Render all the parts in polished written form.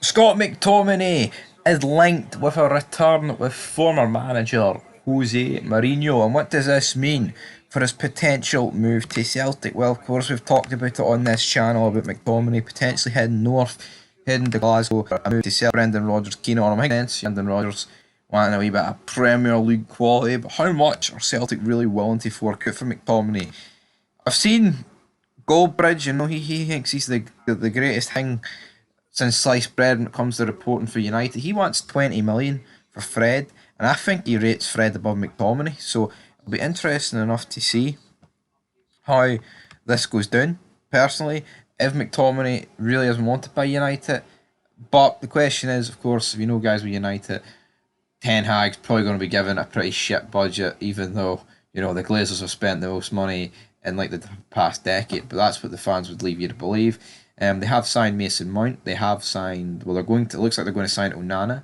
Scott McTominay is linked with a return with former manager Jose Mourinho. And what does this mean for his potential move to Celtic? Well, of course, we've talked about it on this channel about McTominay potentially heading north, heading to Glasgow, a move to Celtic. Brendan Rodgers keen on him. I think Brendan Rodgers wanting a wee bit of Premier League quality, but how much are Celtic really willing to fork out for McTominay? I've seen Goldbridge, he thinks he's the greatest thing since sliced bread when it comes to reporting for United. He wants 20 million for Fred, and I think he rates Fred above McTominay. So it'll be interesting enough to see how this goes down. Personally, if McTominay really is wanted by United, but the question is, of course, if you know guys with United, Ten Hag's probably going to be given a pretty shit budget, even though the Glazers have spent the most money in like the past decade. But that's what the fans would leave you to believe. They have signed Mason Mount. They have signed. Well, they're going to. It looks like they're going to sign Onana.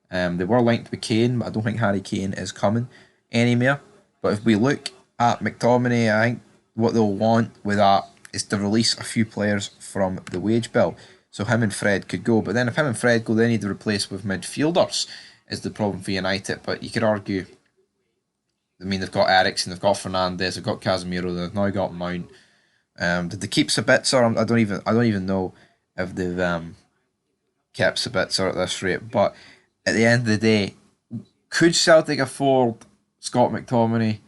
They were linked with Kane, but I don't think Harry Kane is coming anymore. But if we look at McTominay, I think what they'll want with that is to release a few players from the wage bill. So him and Fred could go. But then if him and Fred go, they need to replace with midfielders. Is the problem for United? But you could argue. I mean, they've got Eriksen, they've got Fernandes, they've got Casemiro, they've now got Mount. Did they keep Sabitzer? I don't even know if they've kept Sabitzer at this rate. But at the end of the day, could Celtic afford Scott McTominay?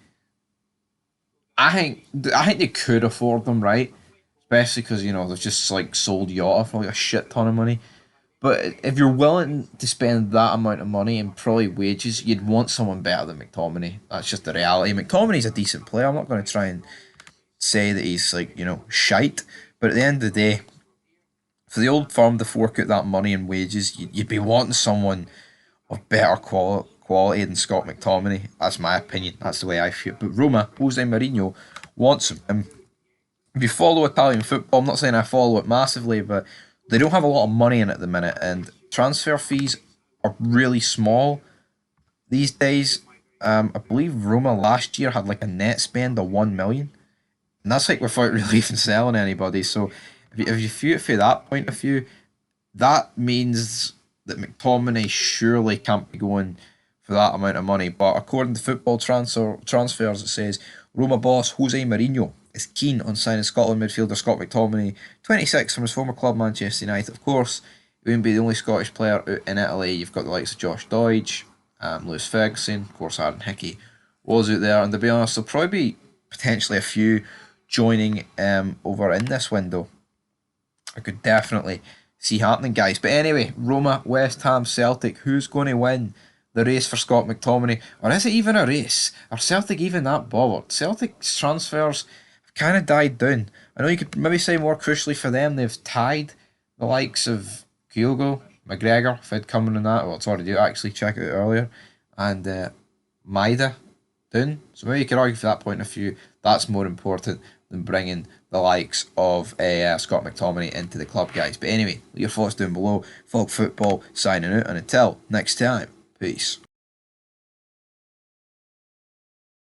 I think they could afford them, right? Especially because they've just like sold Yota for like a shit ton of money. But if you're willing to spend that amount of money and probably wages, you'd want someone better than McTominay. That's just the reality. McTominay's a decent player. I'm not going to try and say that he's like, shite. But at the end of the day, for the old firm to fork out that money and wages, you'd be wanting someone of better quality than Scott McTominay. That's my opinion. That's the way I feel. But Roma, Jose Mourinho, wants him. And if you follow Italian football, I'm not saying I follow it massively, but they don't have a lot of money in it at the minute, and transfer fees are really small these days. I believe Roma last year had like a net spend of 1 million, and that's like without really even selling anybody. So if you view it from that point of view, that means that McTominay surely can't be going for that amount of money. But according to Football Transfers, it says Roma boss Jose Mourinho is keen on signing Scotland midfielder Scott McTominay, 26, from his former club Manchester United. Of course, he wouldn't be the only Scottish player out in Italy. You've got the likes of Josh Doidge, Lewis Ferguson, of course Aaron Hickey was out there, and to be honest, there'll probably be potentially a few joining over in this window. I could definitely see happening, guys. But anyway, Roma, West Ham, Celtic, who's going to win the race for Scott McTominay? Or is it even a race? Are Celtic even that bothered? Celtic's transfers kind of died down. I know you could maybe say more crucially for them, they've tied the likes of Kyogo, McGregor, if I'd come in that. Well, it's already actually check it out earlier, and Maida down. So maybe you could argue for that point of view, that's more important than bringing the likes of Scott McTominay into the club, guys. But anyway, leave your thoughts down below. Folk Football signing out, and until next time, peace.